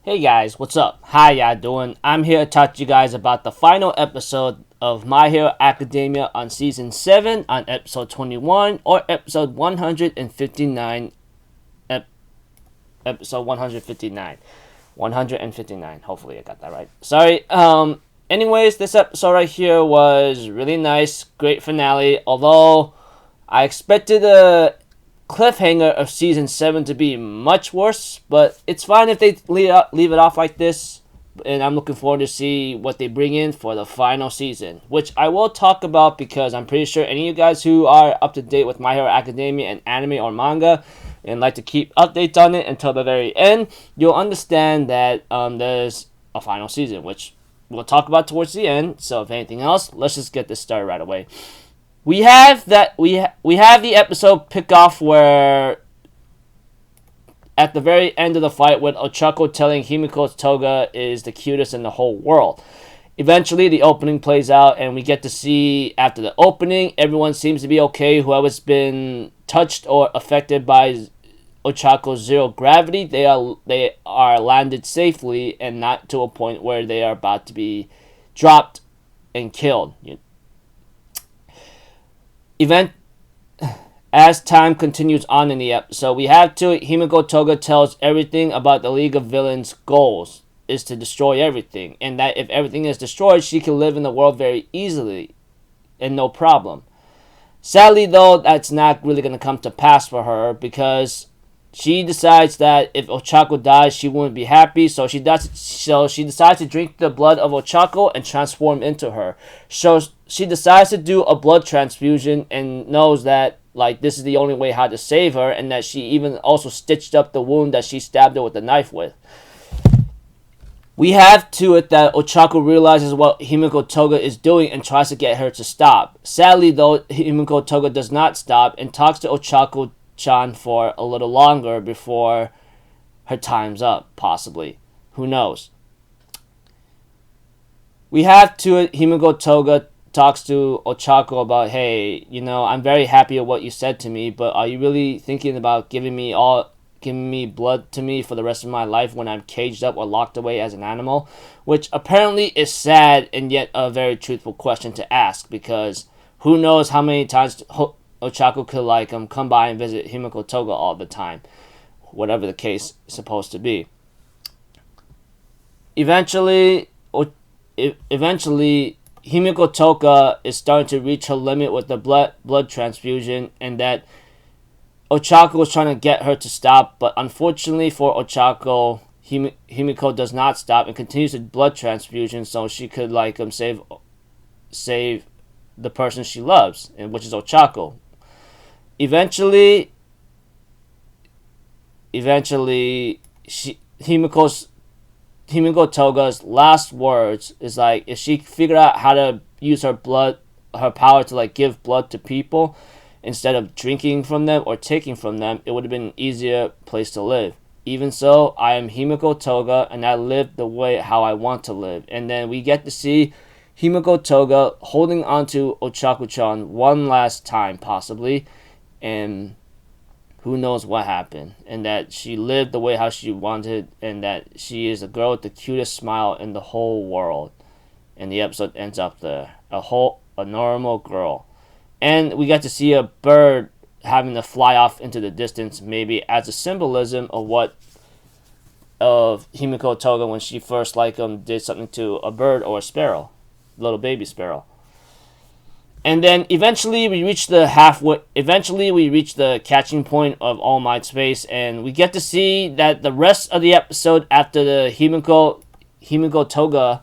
Hey guys, what's up? How y'all doing? I'm here to talk to you guys about the final episode of My Hero Academia on Season 7 on Episode 21 or Episode 159. Episode 159. 159. Hopefully I got that right. Sorry. Anyways, this episode right here was really nice. Great finale. Although I expected a cliffhanger of season 7 to be much worse, but it's fine if they leave it off like this, and I'm looking forward to see what they bring in for the final season, which I will talk about because I'm pretty sure any of you guys who are up to date with My Hero Academia and anime or manga and like to keep updates on it until the very end, you'll understand that there's a final season, which we'll talk about towards the end. So if anything else, let's just get this started right away. We have the episode pick off where at the very end of the fight with Ochako telling Himiko's Toga is the cutest in the whole world. Eventually the opening plays out and we get to see after the opening everyone seems to be okay. Whoever's been touched or affected by Ochako's zero gravity, they are landed safely and not to a point where they are about to be dropped and killed. As time continues on in the episode, we have to Himiko Toga tells everything about the League of Villains' goals is to destroy everything, and that if everything is destroyed, she can live in the world very easily and no problem. Sadly, though, that's not really going to come to pass for her because she decides that if Ochako dies, she wouldn't be happy, so she decides to drink the blood of Ochako and transform into her. So she decides to do a blood transfusion and knows that this is the only way how to save her, and that she even also stitched up the wound that she stabbed her with the knife with. We have to it that Ochako realizes what Himiko Toga is doing and tries to get her to stop. Sadly, though, Himiko Toga does not stop and talks to Ochako-chan for a little longer before her time's up, possibly. Who knows? We have to it Himiko Toga talks to Ochako about, hey, I'm very happy with what you said to me, but are you really thinking about giving me blood to me for the rest of my life when I'm caged up or locked away as an animal? Which apparently is sad and yet a very truthful question to ask, because who knows how many times Ochako could come by and visit Himiko Toga all the time, whatever the case is supposed to be. Eventually Himiko Toga is starting to reach her limit with the blood transfusion, and that Ochako was trying to get her to stop, but unfortunately for Ochako, Himiko does not stop and continues the blood transfusion so she could save the person she loves, and which is Ochako. Eventually, Himiko Toga's last words is if she figured out how to use her power to give blood to people instead of drinking from them or taking from them, it would have been an easier place to live. Even so, I am Himiko Toga and I live the way how I want to live. And then we get to see Himiko Toga holding onto Ochako-chan one last time possibly, and who knows what happened, and that she lived the way how she wanted, and that she is a girl with the cutest smile in the whole world. And the episode ends up there. A normal girl. And we get to see a bird having to fly off into the distance, maybe as a symbolism of Himiko Toga when she first did something to a bird or a sparrow, little baby sparrow. And then eventually we reach the catching point of All Might's face, and we get to see that the rest of the episode after the Himiko Toga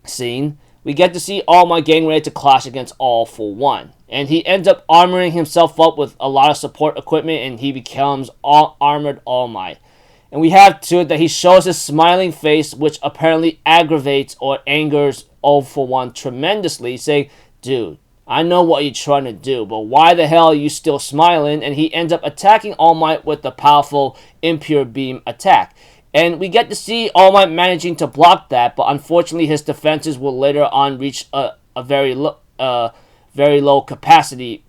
scene, we get to see All Might getting ready to clash against All for One. And he ends up armoring himself up with a lot of support equipment, and he becomes armored All Might. And we have to it that he shows his smiling face, which apparently aggravates or angers All for One tremendously, saying, dude, I know what you're trying to do, but why the hell are you still smiling? And he ends up attacking All Might with the powerful Impure Beam attack. And we get to see All Might managing to block that, but unfortunately his defenses will later on reach a very low capacity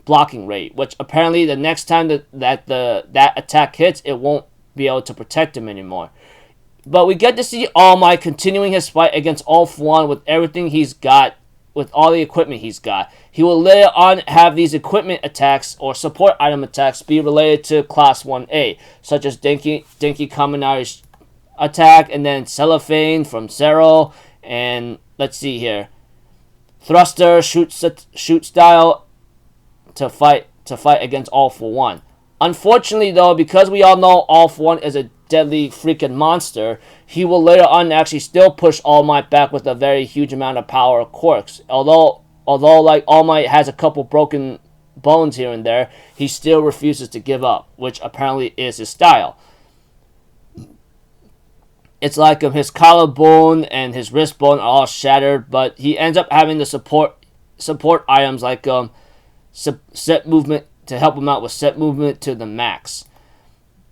blocking rate, which apparently the next time that attack hits, it won't be able to protect him anymore. But we get to see All Might continuing his fight against All For One with everything he's got, with all the equipment he's got. He will later on have these equipment attacks or support item attacks be related to Class 1A, such as Denki Kaminari's attack, and then Cellophane from Zero, and let's see here, Thruster shoot style to fight against All For One. Unfortunately, though, because we all know All For One is a deadly freaking monster, he will later on actually still push All Might back with a very huge amount of power quirks. Although like All Might has a couple broken bones here and there, he still refuses to give up, which apparently is his style. It's like his collarbone and his wrist bone are all shattered, but he ends up having the support items like set movement to help him out with set movement to the max.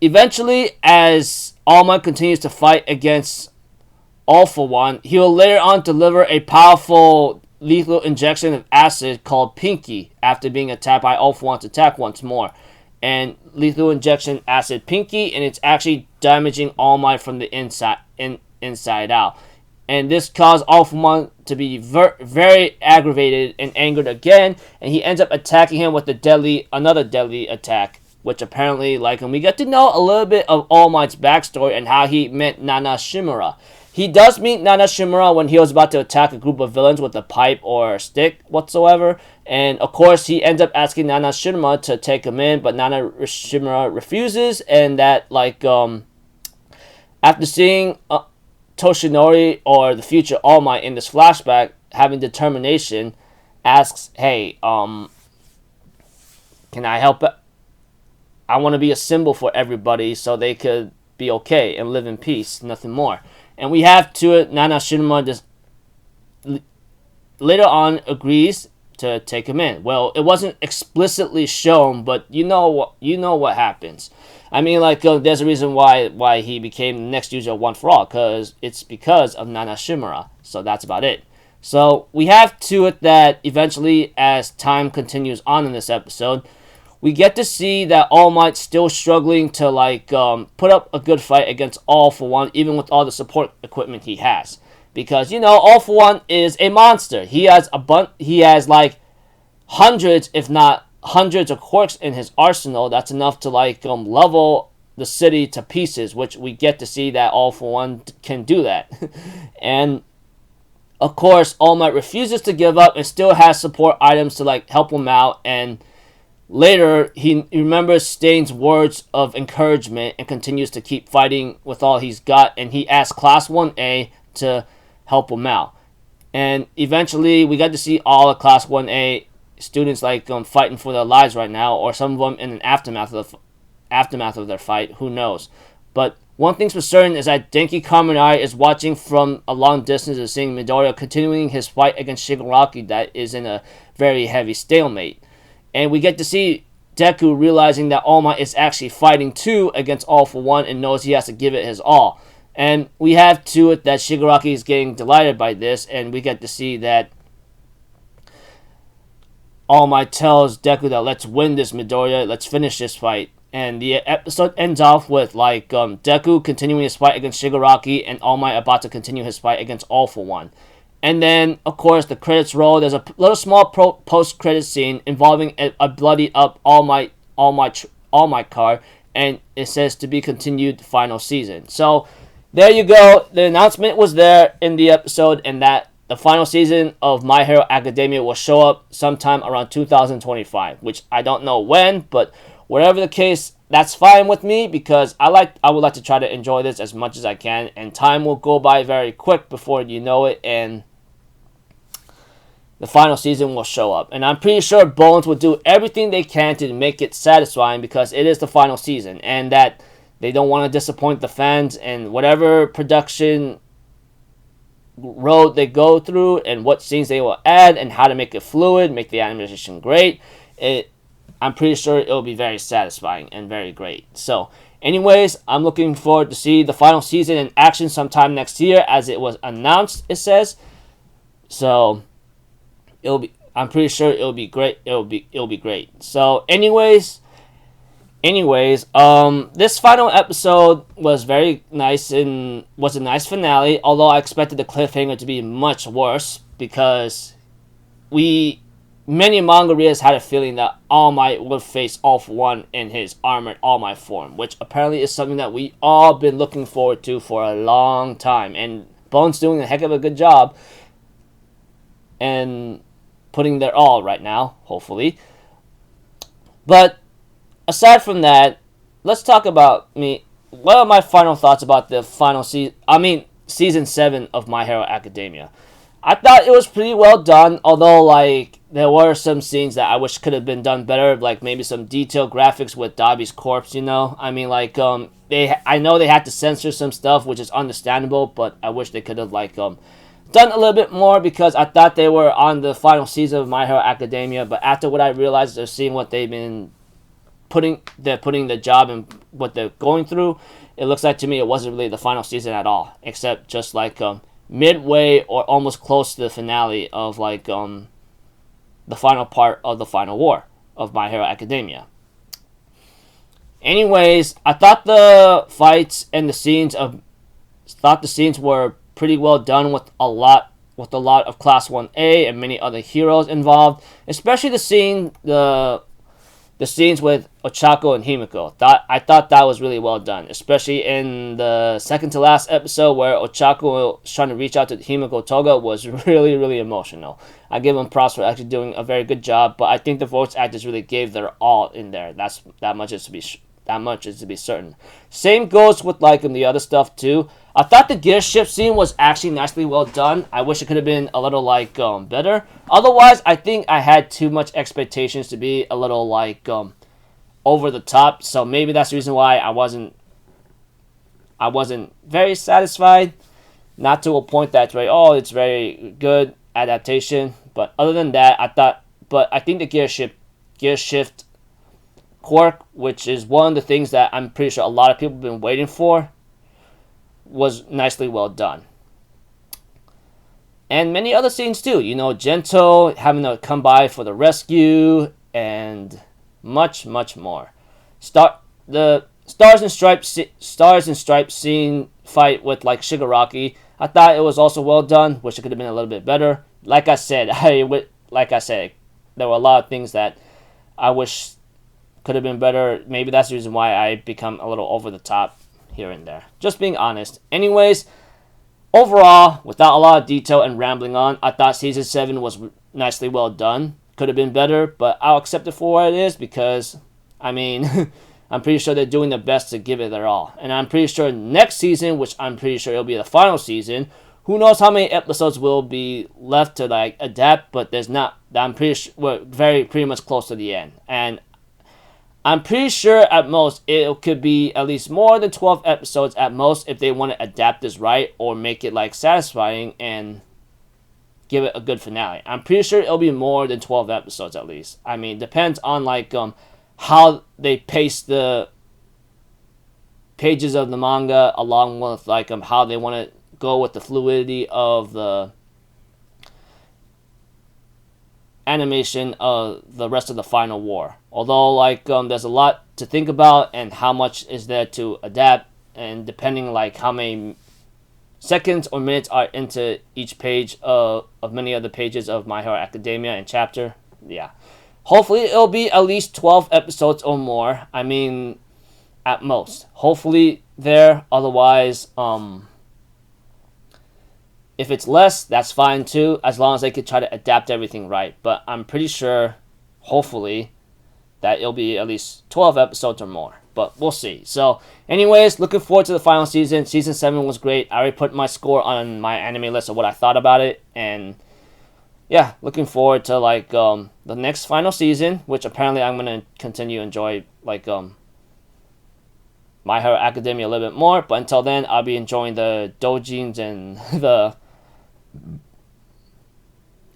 Eventually, as All Might continues to fight against All For One, he will later on deliver a powerful lethal injection of acid called Pinky after being attacked by All For One's attack once more. And lethal injection acid Pinky, and it's actually damaging All Might from the inside out. And this caused All For One to be very aggravated and angered again, and he ends up attacking him with another deadly attack, which apparently, like, and we get to know a little bit of All Might's backstory and how he met Nana Shimura. He does meet Nana Shimura when he was about to attack a group of villains with a pipe or a stick whatsoever. And of course, he ends up asking Nana Shimura to take him in, but Nana Shimura refuses. And that, like, after seeing Toshinori, or the future All Might in this flashback, having determination, asks, hey, can I help? I want to be a symbol for everybody so they could be okay and live in peace, nothing more. And we have to it, Nana Shimura just later on agrees to take him in. Well, it wasn't explicitly shown, but you know what happens. I mean, like, there's a reason why he became the next user of One For All, because of Nana Shimura. So that's about it. So we have to it that eventually, as time continues on in this episode, we get to see that All Might's still struggling to, like, put up a good fight against All For One, even with all the support equipment he has. Because, All For One is a monster. He has like hundreds, if not hundreds of quirks in his arsenal. That's enough to, like, level the city to pieces, which we get to see that All For One can do that. And of course, All Might refuses to give up and still has support items to, like, help him out. And later, he remembers Stain's words of encouragement and continues to keep fighting with all he's got. And he asks Class 1A to help him out. And eventually, we got to see all of Class 1A students, like, fighting for their lives right now, or some of them in an aftermath of their fight. Who knows? But one thing's for certain is that Denki Kaminari is watching from a long distance and seeing Midoriya continuing his fight against Shigaraki that is in a very heavy stalemate. And we get to see Deku realizing that All Might is actually fighting too against All For One and knows he has to give it his all. And we have to it that Shigaraki is getting delighted by this, and we get to see that All Might tells Deku that let's win this, Midoriya, let's finish this fight. And the episode ends off with, like, Deku continuing his fight against Shigaraki and All Might about to continue his fight against All For One. And then, of course, the credits roll. There's a little small post-credit scene involving a bloodied up All Might card, and it says to be continued final season. So there you go. The announcement was there in the episode, and that the final season of My Hero Academia will show up sometime around 2025, which I don't know when, but whatever the case, that's fine with me, because I would like to try to enjoy this as much as I can, and time will go by very quick before you know it, and the final season will show up. And I'm pretty sure Bones will do everything they can to make it satisfying, because it is the final season, and that they don't want to disappoint the fans, and whatever production road they go through and what scenes they will add and how to make it fluid, make the animation great, I'm pretty sure it'll be very satisfying and very great. So anyways, I'm looking forward to see the final season in action sometime next year, as it was announced, it says. So I'm pretty sure it'll be great. It'll be great. So anyways, Anyways, this final episode was very nice and was a nice finale. Although I expected the cliffhanger to be much worse because many manga readers had a feeling that All Might would face All For One in his armored All Might form, which apparently is something that we all been looking forward to for a long time. And Bone's doing a heck of a good job and putting their all right now, hopefully. But aside from that, let's talk about what are my final thoughts about the final season 7 of My Hero Academia. I thought it was pretty well done, although like there were some scenes that I wish could have been done better, like maybe some detailed graphics with Dabi's corpse, you know? I mean, like I know they had to censor some stuff, which is understandable, but I wish they could have like done a little bit more, because I thought they were on the final season of My Hero Academia, but after what I realized, they're seeing what they've been putting the job and what they're going through, it looks like to me it wasn't really the final season at all, except just like midway or almost close to the finale of like the final part of the final war of My Hero Academia. Anyways, I thought the fights and the scenes were pretty well done with a lot of Class 1A and many other heroes involved, especially the scenes with Ochako and Himiko. I thought that was really well done, especially in the second to last episode where Ochako was trying to reach out to Himiko Toga was really, really emotional. I give them props for actually doing a very good job, but I think the voice actors really gave their all in there. That much is to be certain. Same goes with like in the other stuff too. I thought the gear shift scene was actually nicely well done. I wish it could have been a little like better. Otherwise, I think I had too much expectations to be a little like over the top. So maybe that's the reason why I wasn't very satisfied. Not to a point that's very it's very good adaptation. But other than that, I think the gear shift quirk, which is one of the things that I'm pretty sure a lot of people have been waiting for, was nicely well done. And many other scenes too. You know, Gento having to come by for the rescue and much, much more. The Stars and Stripes scene fight with like Shigaraki, I thought it was also well done. Wish it could have been a little bit better. Like I said, there were a lot of things that I wish could have been better. Maybe that's the reason why I become a little over the top here and there. Just being honest. Anyways, overall, without a lot of detail and rambling on, I thought Season 7 was nicely well done. Could have been better, but I'll accept it for what it is because, I mean, I'm pretty sure they're doing their best to give it their all. And I'm pretty sure next season, which I'm pretty sure it'll be the final season, who knows how many episodes will be left to like adapt, but there's not. I'm pretty sure we're pretty much close to the end. And I'm pretty sure at most it could be at least more than 12 episodes at most if they want to adapt this right or make it like satisfying and give it a good finale. I'm pretty sure it'll be more than 12 episodes at least. I mean, depends on like how they pace the pages of the manga along with like how they want to go with the fluidity of the animation of the rest of the final war. Although like there's a lot to think about and how much is there to adapt, and depending like how many seconds or minutes are into each page of many other pages of My Hero Academia and chapter. Yeah, hopefully it'll be at least 12 episodes or more. I mean, at most. Hopefully there. Otherwise, if it's less, that's fine too, as long as they could try to adapt everything right. But I'm pretty sure, hopefully, that it'll be at least 12 episodes or more. But we'll see. So, anyways, looking forward to the final season. Season 7 was great. I already put my score on my anime list of what I thought about it. And, yeah, looking forward to, like, the next final season, which apparently I'm going to continue to enjoy, like, My Hero Academia a little bit more. But until then, I'll be enjoying the doujins and the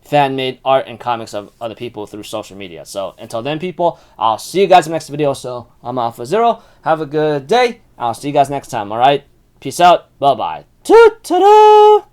fan-made art and comics of other people through social media. So until then, people, I'll see you guys in the next video. So I'm Alpha Zero. Have a good day. I'll see you guys next time. All right. Peace out. Bye-bye. Toot-toot-toot.